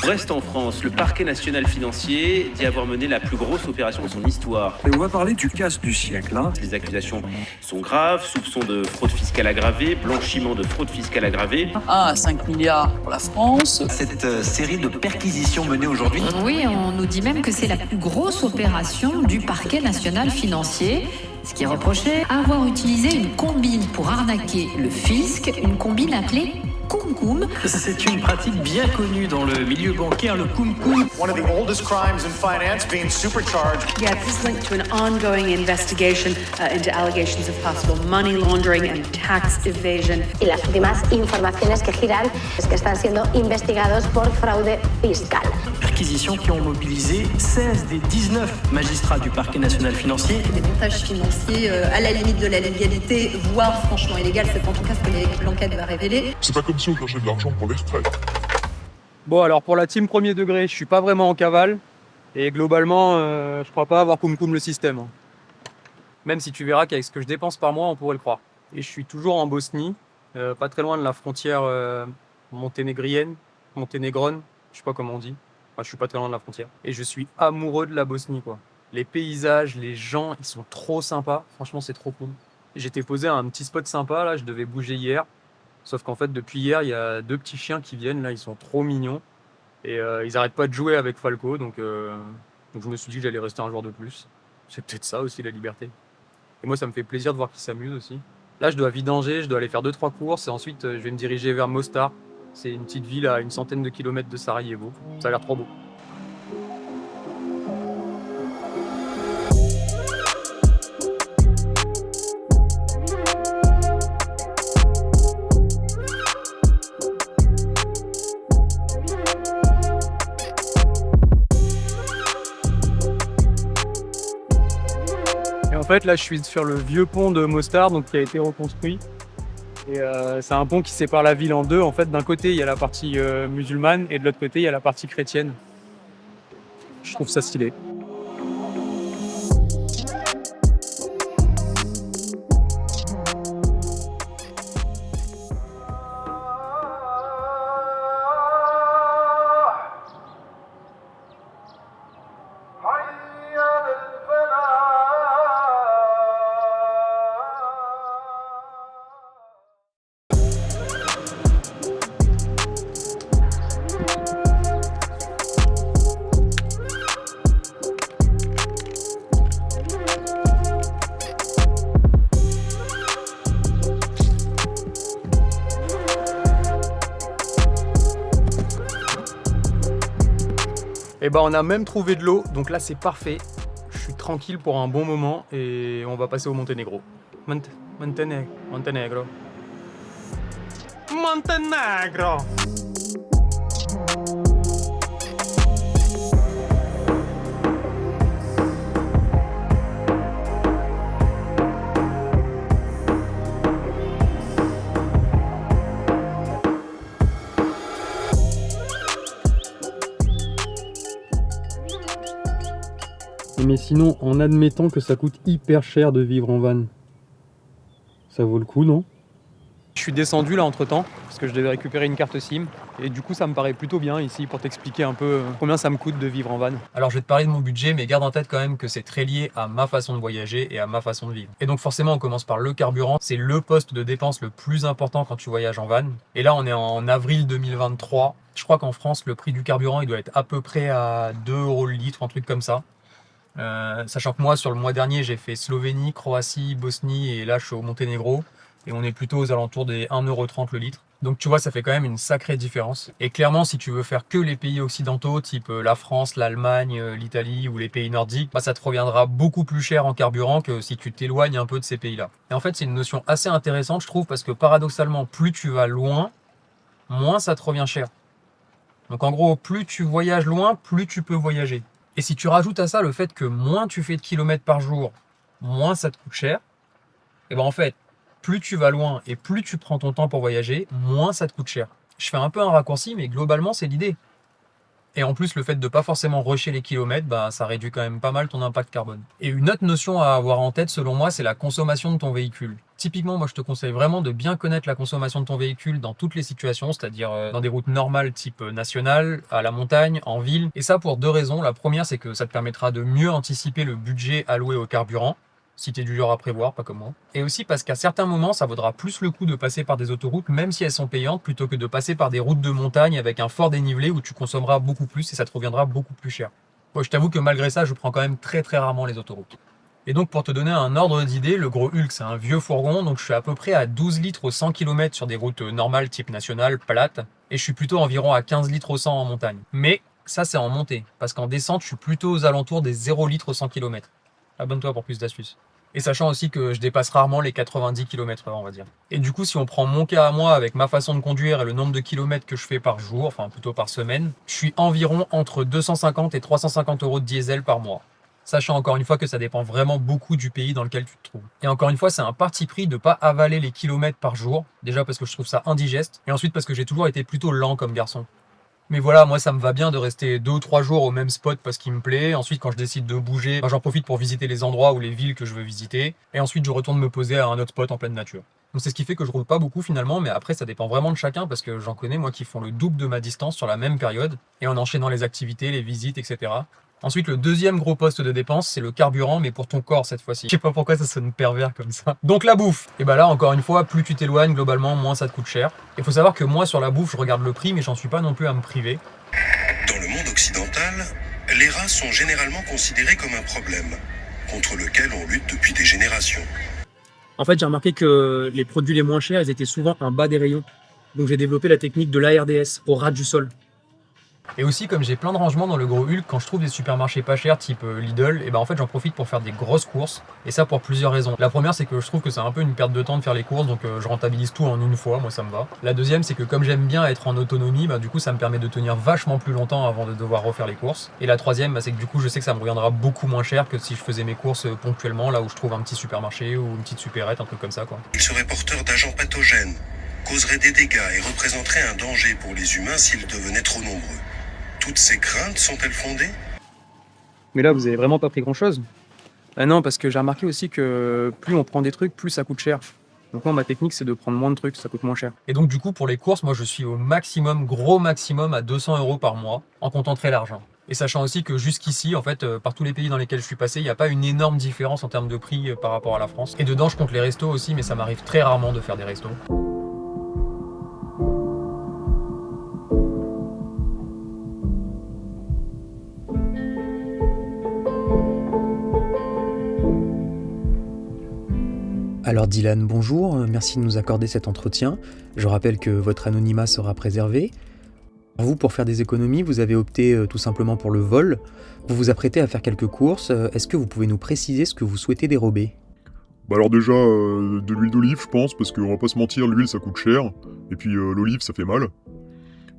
On reste en France. Le parquet national financier dit avoir mené la plus grosse opération de son histoire. Et on va parler du casse du siècle. Les accusations sont graves, soupçons de fraude fiscale aggravée, blanchiment de fraude fiscale aggravée. 5 milliards pour la France. Cette série de perquisitions menées aujourd'hui. Oui, on nous dit même que c'est la plus grosse opération du parquet national financier. Ce qui est reproché, avoir utilisé une combine pour arnaquer le fisc, une combine appelée Koum-Koum. C'est une pratique bien connue dans le milieu bancaire, le Koum-Koum. One of the oldest crimes in finance being supercharged. Yeah, this is linked to an ongoing investigation into allegations of possible money laundering and tax evasion. Y las últimas informaciones que giran es que están siendo investigados por fraude fiscal. Perquisitions qui ont mobilisé 16 des 19 magistrats du parquet national financier. Des montages financiers à la limite de la légalité, voire franchement illégal, c'est en tout cas ce que l'enquête va révéler. C'est pas comme si on cherchait de l'argent pour les retraites. Bon, alors pour la team premier degré, je suis pas vraiment en cavale. Et globalement, je crois pas avoir Koum-Koum le système. Même si tu verras qu'avec ce que je dépense par mois, on pourrait le croire. Et je suis toujours en Bosnie, pas très loin de la frontière monténégrone, je sais pas comment on dit. Enfin, je suis pas très loin de la frontière. Et je suis amoureux de la Bosnie, quoi. Les paysages, les gens, ils sont trop sympas. Franchement, c'est trop cool. J'étais posé à un petit spot sympa, là, je devais bouger hier. Sauf qu'en fait, depuis hier, il y a 2 petits chiens qui viennent, là, ils sont trop mignons. Et ils arrêtent pas de jouer avec Falco, donc je me suis dit que j'allais rester un jour de plus. C'est peut-être ça aussi, la liberté. Et moi, ça me fait plaisir de voir qu'ils s'amusent aussi. Là, je dois vidanger, je dois aller faire 2-3 courses, et ensuite, je vais me diriger vers Mostar. C'est une petite ville à une centaine de kilomètres de Sarajevo. Ça a l'air trop beau. Et en fait, là, je suis sur le vieux pont de Mostar, donc qui a été reconstruit. Et c'est un pont qui sépare la ville en deux. En fait, d'un côté, il y a la partie musulmane et de l'autre côté, il y a la partie chrétienne. Je trouve ça stylé. Et bah on a même trouvé de l'eau, donc là c'est parfait. Je suis tranquille pour un bon moment et on va passer au Monténégro. Monténégro. Mais sinon, en admettant que ça coûte hyper cher de vivre en van, ça vaut le coup, non? Je suis descendu là entre temps, parce que je devais récupérer une carte SIM. Et du coup, ça me paraît plutôt bien ici pour t'expliquer un peu combien ça me coûte de vivre en van. Alors, je vais te parler de mon budget, mais garde en tête quand même que c'est très lié à ma façon de voyager et à ma façon de vivre. Et donc forcément, on commence par le carburant. C'est le poste de dépense le plus important quand tu voyages en van. Et là, on est en avril 2023. Je crois qu'en France, le prix du carburant, il doit être à peu près à 2 € le litre, un truc comme ça. Sachant que moi, sur le mois dernier, j'ai fait Slovénie, Croatie, Bosnie et là, je suis au Monténégro. Et on est plutôt aux alentours des 1,30 € le litre. Donc tu vois, ça fait quand même une sacrée différence. Et clairement, si tu veux faire que les pays occidentaux, type la France, l'Allemagne, l'Italie ou les pays nordiques, bah, ça te reviendra beaucoup plus cher en carburant que si tu t'éloignes un peu de ces pays-là. Et en fait, c'est une notion assez intéressante, je trouve, parce que paradoxalement, plus tu vas loin, moins ça te revient cher. Donc en gros, plus tu voyages loin, plus tu peux voyager. Et si tu rajoutes à ça le fait que moins tu fais de kilomètres par jour, moins ça te coûte cher, et ben en fait, plus tu vas loin et plus tu prends ton temps pour voyager, moins ça te coûte cher. Je fais un peu un raccourci, mais globalement, c'est l'idée. Et en plus, le fait de pas forcément rusher les kilomètres, bah, ça réduit quand même pas mal ton impact carbone. Et une autre notion à avoir en tête, selon moi, c'est la consommation de ton véhicule. Typiquement, moi je te conseille vraiment de bien connaître la consommation de ton véhicule dans toutes les situations, c'est-à-dire dans des routes normales type nationale, à la montagne, en ville. Et ça pour deux raisons. La première, c'est que ça te permettra de mieux anticiper le budget alloué au carburant, si t'es du genre à prévoir, pas comme moi. Et aussi parce qu'à certains moments, ça vaudra plus le coup de passer par des autoroutes, même si elles sont payantes, plutôt que de passer par des routes de montagne avec un fort dénivelé où tu consommeras beaucoup plus et ça te reviendra beaucoup plus cher. Moi, je t'avoue que malgré ça, je prends quand même très rarement les autoroutes. Et donc pour te donner un ordre d'idée, le gros Hulk c'est un vieux fourgon, donc je suis à peu près à 12 litres au 100 km sur des routes normales type nationale, plates, et je suis plutôt environ à 15 litres au 100 en montagne. Mais ça c'est en montée, parce qu'en descente je suis plutôt aux alentours des 0 litres au 100 km. Abonne-toi pour plus d'astuces. Et sachant aussi que je dépasse rarement les 90 km/h, on va dire. Et du coup, si on prend mon cas à moi avec ma façon de conduire et le nombre de kilomètres que je fais par jour, enfin plutôt par semaine, je suis environ entre 250 et 350 euros de diesel par mois. Sachant encore une fois que ça dépend vraiment beaucoup du pays dans lequel tu te trouves. Et encore une fois, c'est un parti pris de ne pas avaler les kilomètres par jour, déjà parce que je trouve ça indigeste, et ensuite parce que j'ai toujours été plutôt lent comme garçon. Mais voilà, moi ça me va bien de rester 2 ou 3 jours au même spot parce qu'il me plaît. Ensuite, quand je décide de bouger, j'en profite pour visiter les endroits ou les villes que je veux visiter. Et ensuite, je retourne me poser à un autre spot en pleine nature. Donc c'est ce qui fait que je roule pas beaucoup finalement, mais après ça dépend vraiment de chacun parce que j'en connais moi qui font le double de ma distance sur la même période et en enchaînant les activités, les visites, etc. Ensuite, le deuxième gros poste de dépense, c'est le carburant, mais pour ton corps cette fois-ci. Je sais pas pourquoi ça sonne pervers comme ça. Donc la bouffe. Et bah là, encore une fois, plus tu t'éloignes, globalement, moins ça te coûte cher. Il faut savoir que moi, sur la bouffe, je regarde le prix, mais j'en suis pas non plus à me priver. Dans le monde occidental, les rats sont généralement considérés comme un problème, contre lequel on lutte depuis des générations. En fait, j'ai remarqué que les produits les moins chers, ils étaient souvent en bas des rayons. Donc j'ai développé la technique de l'ARDS, au ras du sol. Et aussi, comme j'ai plein de rangements dans le gros Hulk, quand je trouve des supermarchés pas chers type Lidl, et ben en fait j'en profite pour faire des grosses courses. Et ça pour plusieurs raisons. La première, c'est que je trouve que c'est un peu une perte de temps de faire les courses, donc je rentabilise tout en une fois, moi ça me va. La deuxième, c'est que comme j'aime bien être en autonomie, bah du coup ça me permet de tenir vachement plus longtemps avant de devoir refaire les courses. Et la troisième, bah, c'est que du coup je sais que ça me reviendra beaucoup moins cher que si je faisais mes courses ponctuellement, là où je trouve un petit supermarché ou une petite supérette, un truc comme ça quoi. Il serait porteur d'agents pathogènes, causerait des dégâts et représenterait un danger pour les humains s'ils devenaient trop nombreux. Toutes ces craintes sont-elles fondées ? Mais là, vous avez vraiment pas pris grand-chose ? Ah non, parce que j'ai remarqué aussi que plus on prend des trucs, plus ça coûte cher. Donc moi, ma technique, c'est de prendre moins de trucs, ça coûte moins cher. Et donc du coup, pour les courses, moi je suis au maximum, gros maximum, à 200 € par mois, en comptant très l'argent. Et sachant aussi que jusqu'ici, en fait, par tous les pays dans lesquels je suis passé, il n'y a pas une énorme différence en termes de prix par rapport à la France. Et dedans, je compte les restos aussi, mais ça m'arrive très rarement de faire des restos. Alors Dylan, bonjour, merci de nous accorder cet entretien. Je rappelle que votre anonymat sera préservé. Vous, pour faire des économies, vous avez opté tout simplement pour le vol. Vous vous apprêtez à faire quelques courses. Est-ce que vous pouvez nous préciser ce que vous souhaitez dérober ? Bah alors déjà, de l'huile d'olive, je pense, parce qu'on va pas se mentir, l'huile ça coûte cher, et puis l'olive ça fait mal.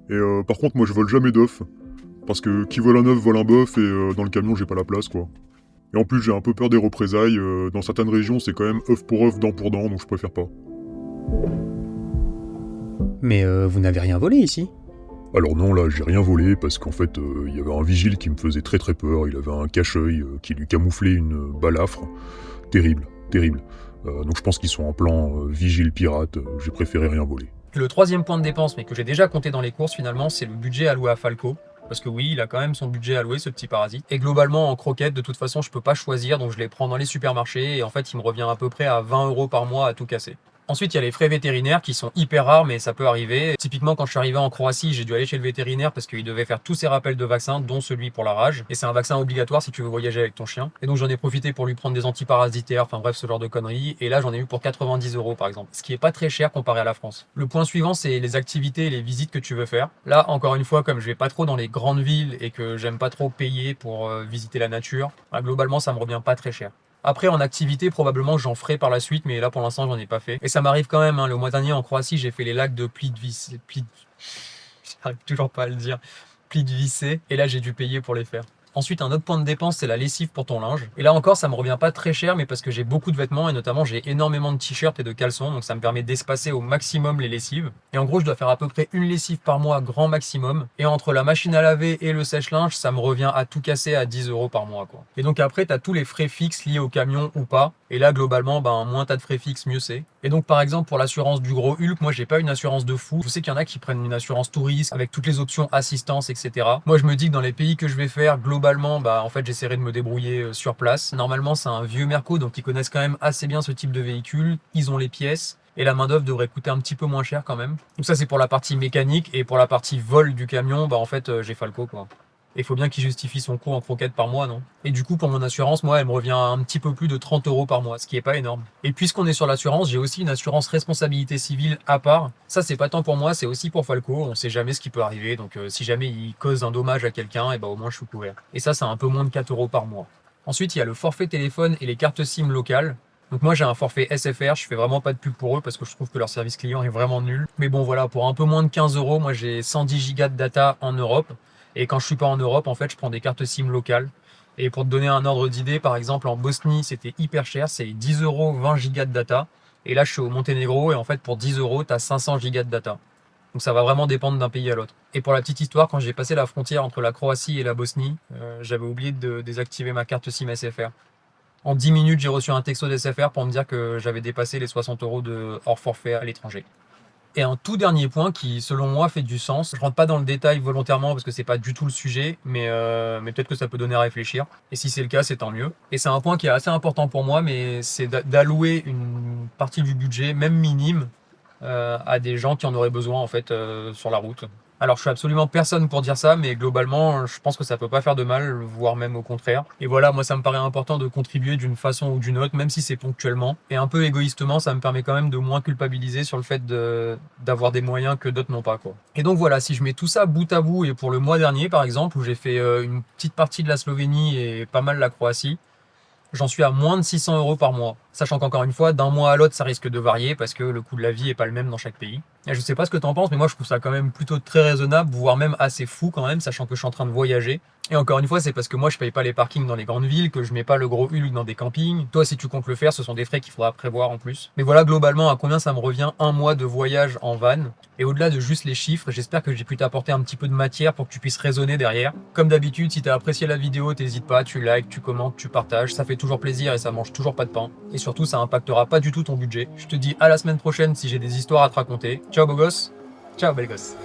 Et par contre, moi je vole jamais d'œufs, parce que qui vole un œuf vole un bœuf, et dans le camion j'ai pas la place quoi. Et en plus j'ai un peu peur des représailles, dans certaines régions c'est quand même œuf pour œuf, dent pour dent, donc je préfère pas. Mais vous n'avez rien volé ici ? Alors non, là j'ai rien volé, parce qu'en fait il y avait un vigile qui me faisait très peur, il avait un cache-œil qui lui camouflait une balafre. Terrible. Donc je pense qu'ils sont en plan vigile pirate, j'ai préféré rien voler. Le troisième point de dépense, mais que j'ai déjà compté dans les courses finalement, c'est le budget alloué à Falco. Parce que oui, il a quand même son budget alloué, ce petit parasite. Et globalement, en croquettes, de toute façon, je peux pas choisir, donc je les prends dans les supermarchés, et en fait, il me revient à peu près à 20 € par mois à tout casser. Ensuite, il y a les frais vétérinaires qui sont hyper rares, mais ça peut arriver. Typiquement, quand je suis arrivé en Croatie, j'ai dû aller chez le vétérinaire parce qu'il devait faire tous ses rappels de vaccins, dont celui pour la rage. Et c'est un vaccin obligatoire si tu veux voyager avec ton chien. Et donc, j'en ai profité pour lui prendre des antiparasitaires, enfin bref, ce genre de conneries. Et là, j'en ai eu pour 90 € par exemple. Ce qui est pas très cher comparé à la France. Le point suivant, c'est les activités et les visites que tu veux faire. Là, encore une fois, comme je vais pas trop dans les grandes villes et que j'aime pas trop payer pour visiter la nature, bah, globalement, ça me revient pas très cher. Après, en activité, probablement j'en ferai par la suite, mais là pour l'instant j'en ai pas fait. Et ça m'arrive quand même, hein. Le mois dernier en Croatie, j'ai fait les lacs de Plitvice. J'arrive toujours pas à le dire. Plitvice. Et là j'ai dû payer pour les faire. Ensuite, un autre point de dépense, c'est la lessive pour ton linge. Et là encore, ça me revient pas très cher, mais parce que j'ai beaucoup de vêtements et notamment j'ai énormément de t-shirts et de caleçons, donc ça me permet d'espacer au maximum les lessives. Et en gros, je dois faire à peu près une lessive par mois, grand maximum. Et entre la machine à laver et le sèche-linge, ça me revient à tout casser à 10 € par mois, quoi. Et donc après, t'as tous les frais fixes liés au camion ou pas. Et là, globalement, moins t'as de frais fixes, mieux c'est. Et donc par exemple pour l'assurance du gros Hulk, moi j'ai pas une assurance de fou. Je sais qu'il y en a qui prennent une assurance tout risque avec toutes les options assistance, etc. Moi je me dis que dans les pays que je vais faire, globalement, en fait j'essaierai de me débrouiller sur place. Normalement c'est un vieux Merco, donc ils connaissent quand même assez bien ce type de véhicule. Ils ont les pièces. Et la main-d'œuvre devrait coûter un petit peu moins cher quand même. Donc ça c'est pour la partie mécanique. Et pour la partie vol du camion, en fait j'ai Falco quoi. Et il faut bien qu'il justifie son coût en croquettes par mois, non? Et du coup, pour mon assurance, moi, elle me revient un petit peu plus de 30 € par mois, ce qui est pas énorme. Et puisqu'on est sur l'assurance, j'ai aussi une assurance responsabilité civile à part. Ça, c'est pas tant pour moi, c'est aussi pour Falco. On sait jamais ce qui peut arriver. Donc, si jamais il cause un dommage à quelqu'un, au moins, je suis couvert. Et ça, c'est un peu moins de 4 € par mois. Ensuite, il y a le forfait téléphone et les cartes SIM locales. Donc moi j'ai un forfait SFR, je fais vraiment pas de pub pour eux parce que je trouve que leur service client est vraiment nul. Mais bon voilà, pour un peu moins de 15 €, moi j'ai 110 Go de data en Europe. Et quand je suis pas en Europe, en fait, je prends des cartes SIM locales. Et pour te donner un ordre d'idée, par exemple, en Bosnie, c'était hyper cher, c'est 10 €, 20 Go de data. Et là, je suis au Monténégro et en fait, pour 10 €, tu as 500 Go de data. Donc ça va vraiment dépendre d'un pays à l'autre. Et pour la petite histoire, quand j'ai passé la frontière entre la Croatie et la Bosnie, j'avais oublié de désactiver ma carte SIM SFR. En 10 minutes, j'ai reçu un texto d'SFR pour me dire que j'avais dépassé les 60 € de hors forfait à l'étranger. Et un tout dernier point qui, selon moi, fait du sens. Je rentre pas dans le détail volontairement parce que c'est pas du tout le sujet, mais peut-être que ça peut donner à réfléchir. Et si c'est le cas, c'est tant mieux. Et c'est un point qui est assez important pour moi, mais c'est d'allouer une partie du budget, même minime, à des gens qui en auraient besoin en fait sur la route. Alors je suis absolument personne pour dire ça, mais globalement je pense que ça peut pas faire de mal, voire même au contraire. Et voilà, moi ça me paraît important de contribuer d'une façon ou d'une autre, même si c'est ponctuellement. Et un peu égoïstement, ça me permet quand même de moins culpabiliser sur le fait d'avoir des moyens que d'autres n'ont pas quoi. Et donc voilà, si je mets tout ça bout à bout, et pour le mois dernier par exemple, où j'ai fait une petite partie de la Slovénie et pas mal la Croatie, j'en suis à moins de 600 € par mois. Sachant qu'encore une fois, d'un mois à l'autre, ça risque de varier parce que le coût de la vie est pas le même dans chaque pays. Et je sais pas ce que t'en penses, mais moi je trouve ça quand même plutôt très raisonnable, voire même assez fou quand même, sachant que je suis en train de voyager. Et encore une fois, c'est parce que moi je paye pas les parkings dans les grandes villes, que je mets pas le gros Hulk dans des campings. Toi, si tu comptes le faire, ce sont des frais qu'il faudra prévoir en plus. Mais voilà, globalement, à combien ça me revient un mois de voyage en van. Et au-delà de juste les chiffres, j'espère que j'ai pu t'apporter un petit peu de matière pour que tu puisses raisonner derrière. Comme d'habitude, si t'as apprécié la vidéo, t'hésites pas, tu likes, tu commentes, tu partages, ça fait toujours plaisir et ça mange toujours pas de pain. Et surtout, ça impactera pas du tout ton budget. Je te dis à la semaine prochaine si j'ai des histoires à te raconter. Ciao beau gosse, ciao belle gosse.